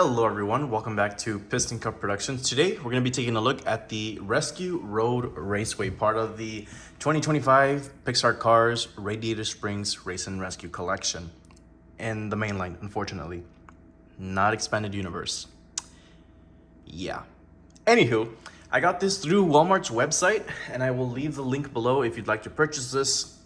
Hello everyone, welcome back to Piston Cup Productions. Today we're going to be taking a look at the Rescue Road Raceway, part of the 2025 Pixar Cars Radiator Springs Race and Rescue Collection. In the main line, unfortunately. Not expanded universe. Yeah. Anywho, I got this through Walmart's website and I will leave the link below if you'd like to purchase this.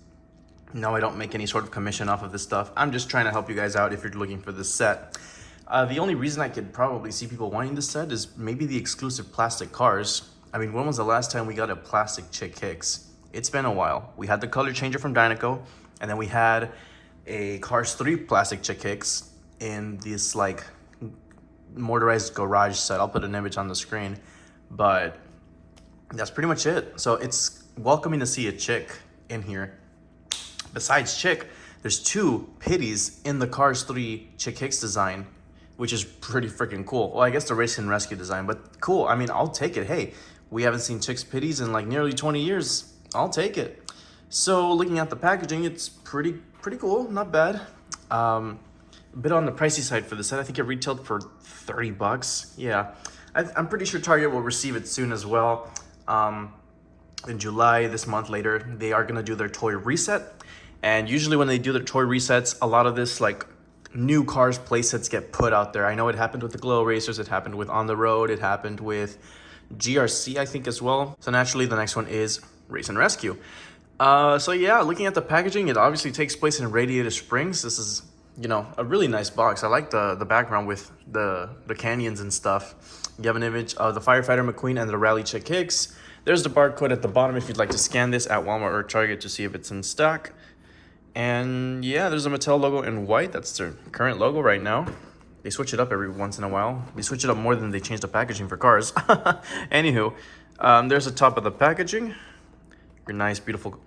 No, I don't make any sort of commission off of this stuff. I'm just trying to help you guys out if you're looking for this set. The only reason I could probably see people wanting this set is maybe the exclusive plastic cars. I mean, when was the last time we got a plastic chick Hicks? It's been a while. We had the color changer from Dynaco, and then we had a Cars 3 plastic chick Hicks in this like motorized garage set. I'll put an image on the screen, but that's pretty much it. So it's welcoming to see a chick in here. Besides chick, there's two pitties in the Cars 3 chick Hicks design, which is pretty freaking cool. Well, I guess the Race and Rescue design, but cool. I mean, I'll take it. Hey, we haven't seen chicks pitties in like nearly 20 years. I'll take it. So looking at the packaging, it's pretty cool, not bad. A bit on the pricey side for the set. I think it retailed for 30 bucks. Yeah, I'm pretty sure Target will receive it soon as well. In July, this month later, they are gonna do their toy reset. And usually when they do their toy resets, a lot of this like new Cars playsets get put out there. I know it happened with the Glow Racers, it happened with On the Road, it happened with GRC, I think, as well. So naturally, the next one is Race and Rescue. So yeah, looking at the packaging, it obviously takes place in Radiator Springs. This is, you know, a really nice box. I like the background with the canyons and stuff. You have an image of the Firefighter McQueen and the Rally Chick Hicks. There's the barcode at the bottom if you'd like to scan this at Walmart or Target to see if it's in stock. And yeah, there's a Mattel logo in white. That's their current logo right now. They switch it up every once in a while. They switch it up more than they change the packaging for cars. Anywho, there's the top of the packaging. Your nice, beautiful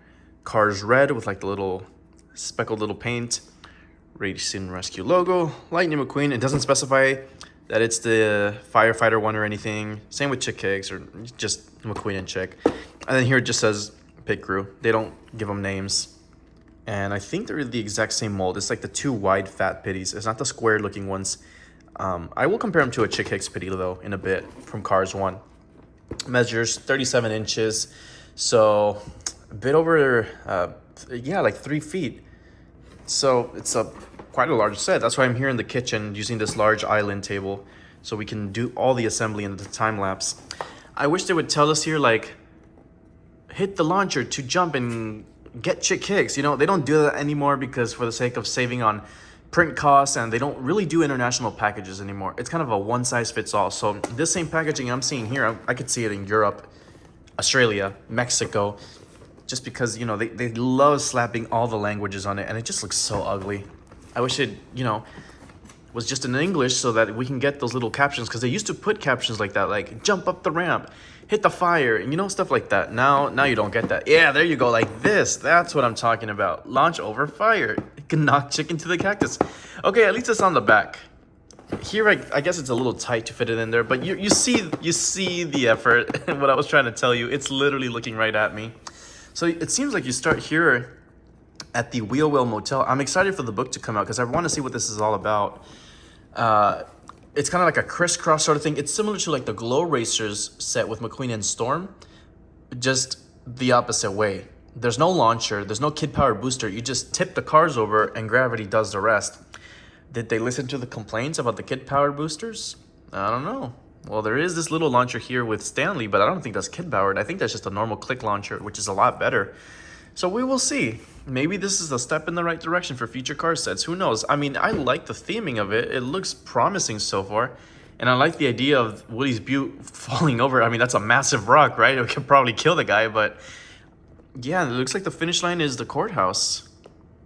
Cars red with like the little speckled little paint. Race and Rescue logo. Lightning McQueen. It doesn't specify that it's the firefighter one or anything. Same with Chick Hicks or just McQueen and Chick. And then here it just says Pit Crew. They don't give them names. And I think they're the exact same mold. It's like the two wide fat pitties. It's not the square looking ones. I will compare them to a Chick Hicks pitty though in a bit from Cars 1. Measures 37 inches. So a bit over, yeah, like 3 feet. So it's quite a large set. That's why I'm here in the kitchen using this large island table so we can do all the assembly in the time lapse. I wish they would tell us here like, hit the launcher to jump and get Chick Hicks. You know, they don't do that anymore because for the sake of saving on print costs, and they don't really do international packages anymore. It's kind of a one size fits all. So this same packaging I'm seeing here, I could see it in Europe, Australia, Mexico, just because, you know, they love slapping all the languages on it and it just looks so ugly. I wish it, you know, was just in English so that we can get those little captions, because they used to put captions like that, like jump up the ramp, hit the fire, and you know, stuff like that. Now you don't get that. Yeah, there you go, like this. That's what I'm talking about. Launch over fire. It can knock chicken to the cactus. Okay, at least it's on the back. Here, I guess it's a little tight to fit it in there, but you see the effort. What I was trying to tell you, it's literally looking right at me. So it seems like you start here at the Wheel Well Motel. I'm excited for the book to come out because I want to see what this is all about. It's kind of like a crisscross sort of thing. It's similar to like the Glow Racers set with McQueen and Storm, just the opposite way. There's no launcher, there's no kid power booster. You just tip the cars over and gravity does the rest. Did they listen to the complaints about the kid power boosters? I don't know. Well, there is this little launcher here with Stanley, but I don't think that's kid powered. I think that's just a normal click launcher, which is a lot better. So we will see. Maybe this is a step in the right direction for future car sets. Who knows? I mean, I like the theming of it. It looks promising so far. And I like the idea of Woody's Butte falling over. I mean, that's a massive rock, right? It could probably kill the guy. But yeah, it looks like the finish line is the courthouse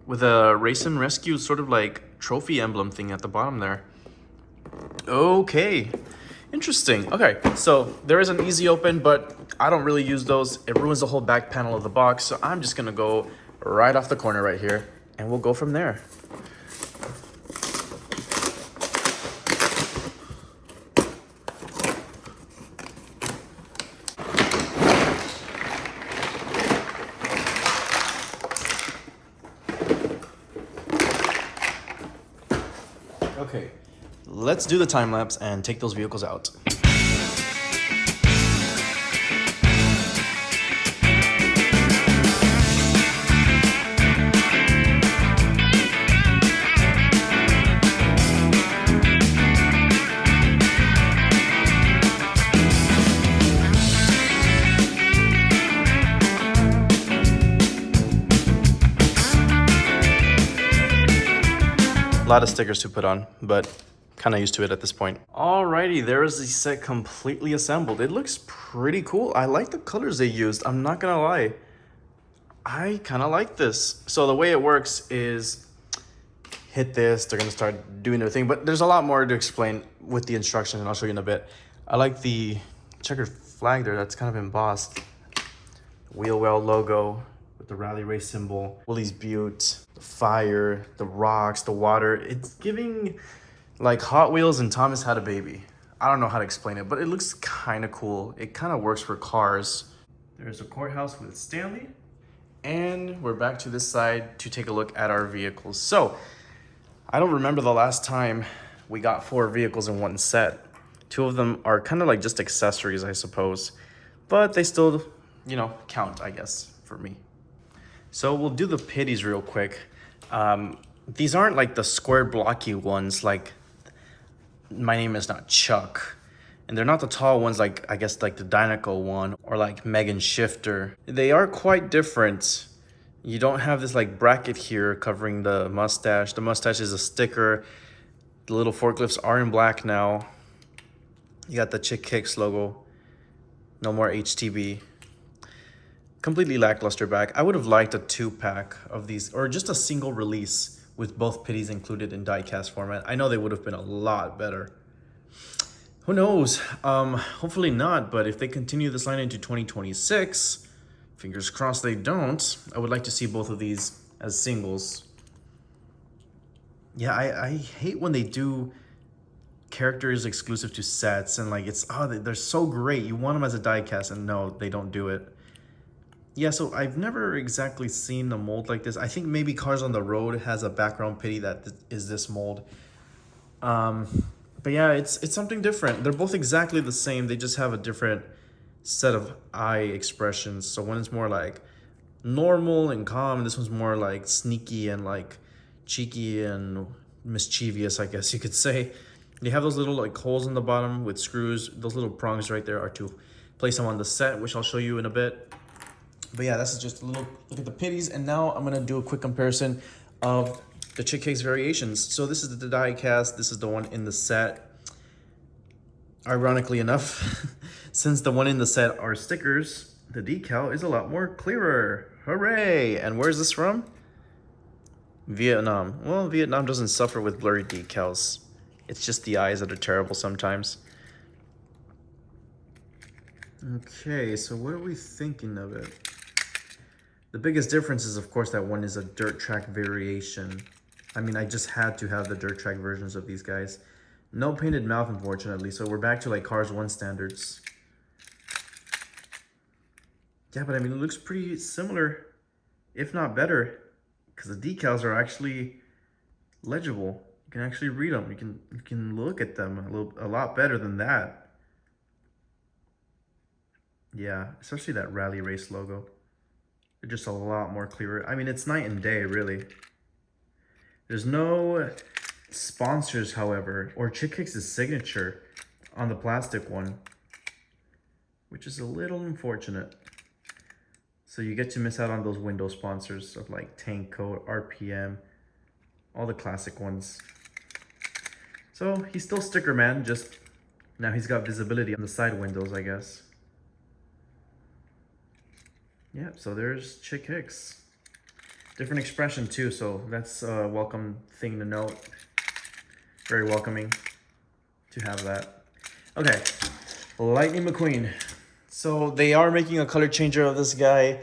with a Race and Rescue sort of like trophy emblem thing at the bottom there. Okay. Interesting. Okay, so there is an easy open, but I don't really use those. It ruins the whole back panel of the box. So I'm just gonna go right off the corner right here and we'll go from there. Okay, let's do the time lapse and take those vehicles out. A lot of stickers to put on, but kind of used to it at this point. Alrighty, there is the set completely assembled. It looks pretty cool. I like the colors they used. I'm not gonna lie. I kind of like this. So the way it works is hit this, they're gonna start doing their thing, but there's a lot more to explain with the instructions, and I'll show you in a bit. I like the checkered flag there, that's kind of embossed. Wheel well logo with the rally race symbol, Willys Butte, the fire, the rocks, the water. It's giving like Hot Wheels and Thomas Had a Baby. I don't know how to explain it, but it looks kind of cool. It kind of works for cars. There's a courthouse with Stanley. And we're back to this side to take a look at our vehicles. So I don't remember the last time we got 4 vehicles in one set. 2 of them are kind of like just accessories, I suppose, but they still, you know, count, I guess, for me. So we'll do the pitties real quick. These aren't like the square blocky ones like My Name Is Not Chuck. And they're not the tall ones like, I guess, like the Dynaco one or like Megan Shifter. They are quite different. You don't have this like bracket here covering the mustache. The mustache is a sticker. The little forklifts are in black now. You got the Chick Kicks logo. No more HTB. Completely lackluster back. I would have liked a 2-pack of these, or just a single release with both pitties included in die-cast format. I know they would have been a lot better. Who knows? Hopefully not, but if they continue this line into 2026, fingers crossed they don't, I would like to see both of these as singles. Yeah, I hate when they do characters exclusive to sets and like it's, oh, they're so great. You want them as a die-cast and no, they don't do it. Yeah, so I've never exactly seen a mold like this. I think maybe Cars on the Road has a background pitty that is this mold. But yeah, it's something different. They're both exactly the same. They just have a different set of eye expressions. So one is more like normal and calm. This one's more like sneaky and like cheeky and mischievous, I guess you could say. They have those little like holes in the bottom with screws. Those little prongs right there are to place them on the set, which I'll show you in a bit. But yeah, this is just a little look at the pitties. And now I'm going to do a quick comparison of the Chick Kicks variations. So this is the die cast. This is the one in the set. Ironically enough, since the one in the set are stickers, the decal is a lot more clearer. Hooray! And where's this from? Vietnam. Well, Vietnam doesn't suffer with blurry decals. It's just the eyes that are terrible sometimes. Okay, so what are we thinking of it? The biggest difference is, of course, that one is a dirt track variation. I mean, I just had to have the dirt track versions of these guys. No painted mouth, unfortunately, so we're back to like Cars 1 standards. Yeah, but I mean, it looks pretty similar, if not better, because the decals are actually legible. You can actually read them. You can look at them a lot better than that. Yeah, especially that rally race logo. They're just a lot more clearer. I mean, it's night and day, really. There's no sponsors, however, or Chick Kicks' signature on the plastic one, which is a little unfortunate. So you get to miss out on those window sponsors of like Tank Coat, RPM, all the classic ones. So he's still Sticker Man, just now he's got visibility on the side windows, I guess. Yeah, so there's Chick Kicks. Different expression too, so that's a welcome thing to note. Very welcoming to have that. Okay, Lightning McQueen. So they are making a color changer of this guy.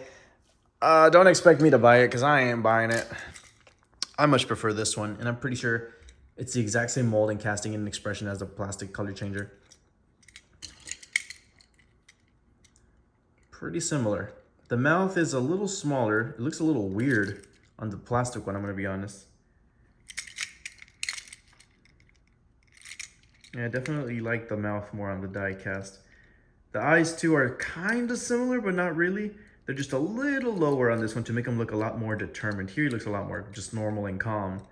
Don't expect me to buy it because I ain't buying it. I much prefer this one, and I'm pretty sure it's the exact same mold and casting and expression as the plastic color changer. Pretty similar. The mouth is a little smaller. It looks a little weird on the plastic one, I'm going to be honest. Yeah, I definitely like the mouth more on the die cast. The eyes too are kind of similar, but not really. They're just a little lower on this one to make him look a lot more determined. Here he looks a lot more just normal and calm.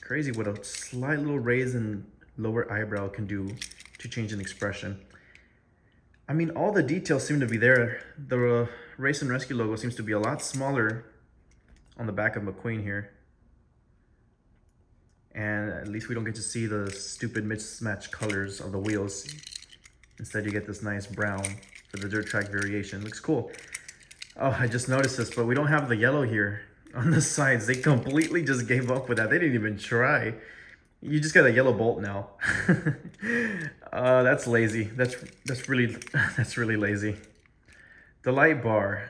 Crazy what a slight little raise in lower eyebrow can do to change an expression. I mean, all the details seem to be there. The Race and Rescue logo seems to be a lot smaller on the back of McQueen here. And at least we don't get to see the stupid mismatched colors of the wheels. Instead, you get this nice brown for the dirt track variation. Looks cool. Oh, I just noticed this, but we don't have the yellow here on the sides. They completely just gave up with that. They didn't even try. You just got a yellow bolt now. That's lazy. That's really lazy. The light bar,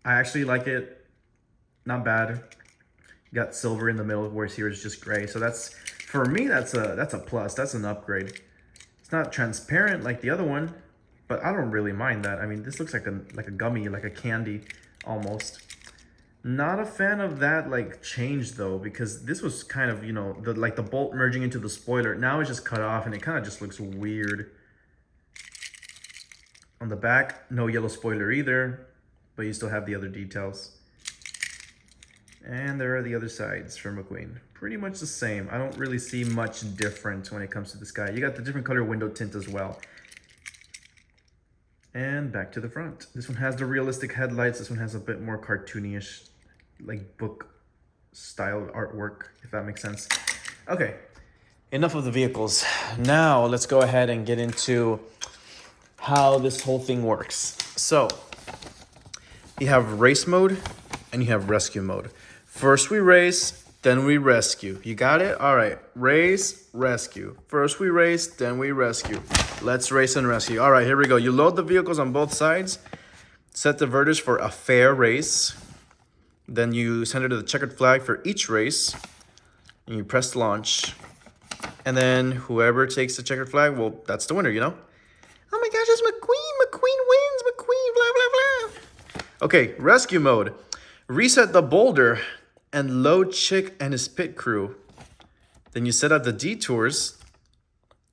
I actually like it. Not bad. Got silver in the middle, whereas here is just gray. So that's, for me, that's a plus. That's an upgrade. It's not transparent like the other one, but I don't really mind that. I mean, this looks like a gummy, like a candy almost. Not a fan of that like change though, because this was kind of, you know, the bolt merging into the spoiler. Now it's just cut off and it kind of just looks weird. On the back, no yellow spoiler either, but you still have the other details. And there are the other sides for McQueen. Pretty much the same. I don't really see much difference when it comes to this guy. You got the different color window tint as well. And back to the front. This one has the realistic headlights. This one has a bit more cartoony-ish, like book style artwork, if that makes sense. Okay, enough of the vehicles. Now let's go ahead and get into how this whole thing works. So you have race mode and you have rescue mode. First we race, then we rescue. You got it? All right, race, rescue. First we race, then we rescue. Let's race and rescue. All right, here we go. You load the vehicles on both sides, set the verters for a fair race. Then you send it to the checkered flag for each race, and you press launch. And then whoever takes the checkered flag, well, that's the winner, you know? Oh my gosh, it's McQueen. McQueen wins. McQueen, blah, blah, blah. Okay, rescue mode. Reset the boulder and load Chick and his pit crew. Then you set up the detours.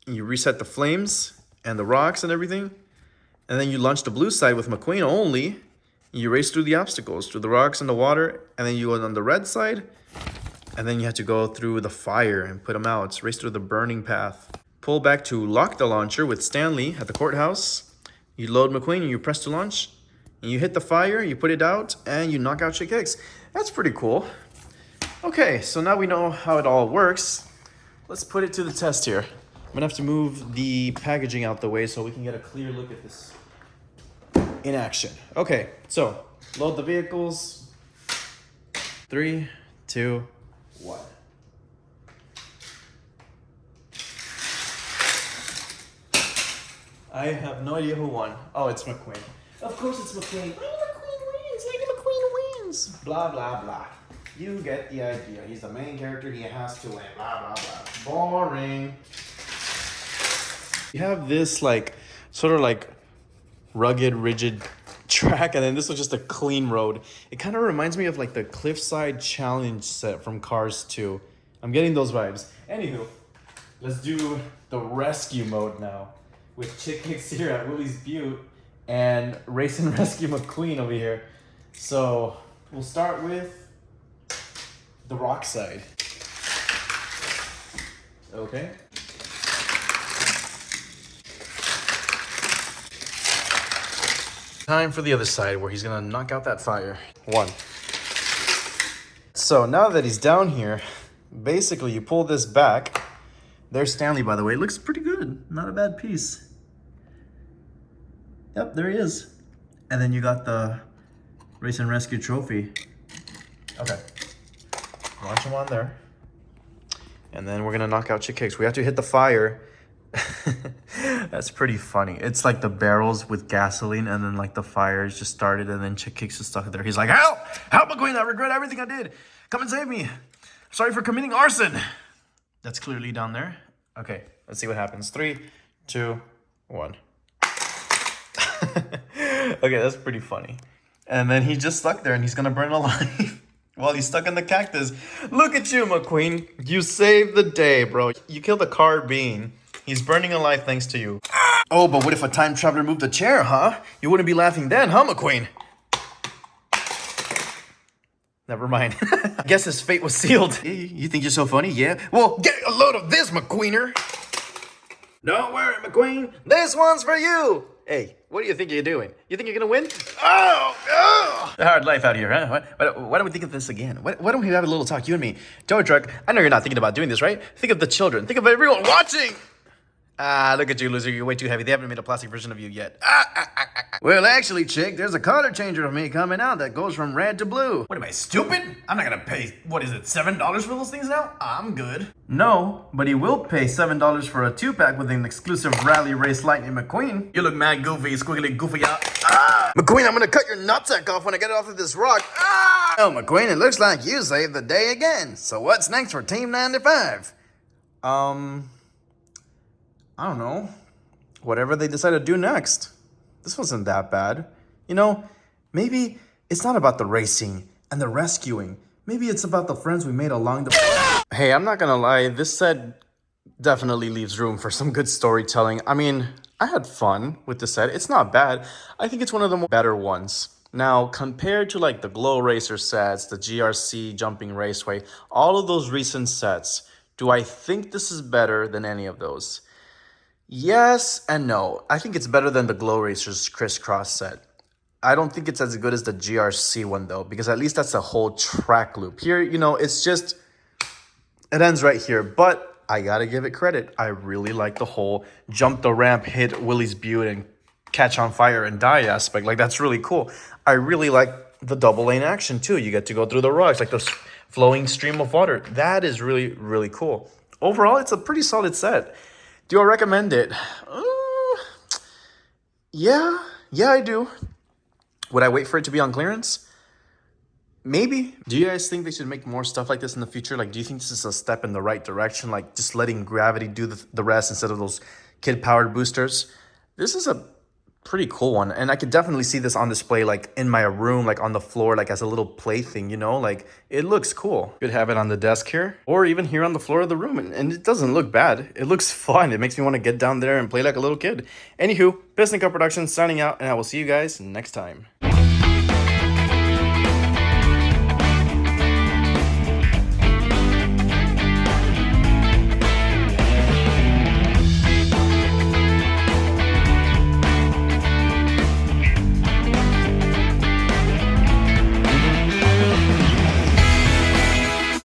And you reset the flames and the rocks and everything. And then you launch the blue side with McQueen only. You race through the obstacles, through the rocks and the water. And then you go on the red side. And then you have to go through the fire and put them out. Race through the burning path. Pull back to lock the launcher with Stanley at the courthouse. You load McQueen and you press to launch. And you hit the fire, you put it out, and you knock out Chick Hicks. That's pretty cool. Okay, so now we know how it all works. Let's put it to the test here. I'm gonna have to move the packaging out the way so we can get a clear look at this in action. Okay, so load the vehicles. 3, 2, 1. I have no idea who won. Oh, it's McQueen. Of course it's McQueen. McQueen wins. Lady McQueen wins. Blah, blah, blah. You get the idea. He's the main character. He has to win. Blah, blah, blah. Boring. You have this like sort of like rugged, rigid track, and then this was just a clean road. It kind of reminds me of like the Cliffside Challenge set from Cars 2. I'm getting those vibes. Anywho, let's do the rescue mode now with Chick Hicks here at Willie's Butte and Race and Rescue McQueen over here. So we'll start with the rock side. Okay. Time for the other side where he's gonna knock out that fire. 1. So now that he's down here, basically you pull this back. There's Stanley, by the way. It looks pretty good. Not a bad piece. Yep, there he is. And then you got the Race and Rescue trophy. Okay. Launch him on there. And then we're gonna knock out Chick Hicks. We have to hit the fire. That's pretty funny. It's like the barrels with gasoline and then like the fires just started and then Chick Hicks is stuck there. He's like, help! Help, McQueen! I regret everything I did. Come and save me. Sorry for committing arson. That's clearly down there. Okay, let's see what happens. 3, 2, 1. Okay, that's pretty funny. And then he's just stuck there and he's gonna burn alive. while he's stuck in the cactus. Look at you, McQueen. You saved the day, bro. You killed the car being. He's burning alive thanks to you. Oh, but what if a time traveler moved the chair, huh? You wouldn't be laughing then, huh, McQueen? Never mind. I guess his fate was sealed. You think you're so funny? Yeah? Well, get a load of this, McQueener. Don't worry, McQueen. This one's for you. Hey, what do you think you're doing? You think you're gonna win? Oh! A hard life out here, huh? Why don't we think of this again? Why don't we have a little talk, you and me? Tow truck, I know you're not thinking about doing this, right? Think of the children. Think of everyone watching. Ah, look at you, loser. You're way too heavy. They haven't made a plastic version of you yet. Well, actually, chick, there's a color changer of me coming out that goes from red to blue. What am I, stupid? I'm not gonna pay, what is it, $7 for those things now? I'm good. No, but he will pay $7 for a 2-pack with an exclusive Rally Race Lightning McQueen. You look mad goofy, squiggly goofy out. Ah! McQueen, I'm gonna cut your nutsack off when I get it off of this rock. Ah! Oh, McQueen, it looks like you saved the day again. So what's next for Team 95? I don't know. Whatever they decide to do next. This wasn't that bad. You know, maybe it's not about the racing and the rescuing. Maybe it's about the friends we made along the way. Hey, I'm not gonna lie. This set definitely leaves room for some good storytelling. I mean, I had fun with the set. It's not bad. I think it's one of the better ones. Now, compared to like the Glow Racer sets, the GRC Jumping Raceway, all of those recent sets, do I think this is better than any of those? Yes and no. I think it's better than the Glow Racers Crisscross set. I don't think it's as good as the GRC one though, because at least that's a whole track loop. Here, you know, it's just, it ends right here. But I gotta give it credit. I really like the whole jump the ramp, hit Willie's Butte and catch on fire and die aspect. Like, that's really cool. I really like the double lane action too. You get to go through the rocks, like this flowing stream of water. That is really, really cool. Overall, it's a pretty solid set. Do I recommend it? Yeah, I do. Would I wait for it to be on clearance? Maybe. Do you guys think they should make more stuff like this in the future? Like, do you think this is a step in the right direction? Like, just letting gravity do the rest instead of those kid-powered boosters? This is a pretty cool one. And I could definitely see this on display, like, in my room, like, on the floor, like, as a little plaything, you know? Like, it looks cool. Could have it on the desk here, or even here on the floor of the room. And it doesn't look bad. It looks fun. It makes me want to get down there and play like a little kid. Anywho, Piston Cup Productions signing out, and I will see you guys next time.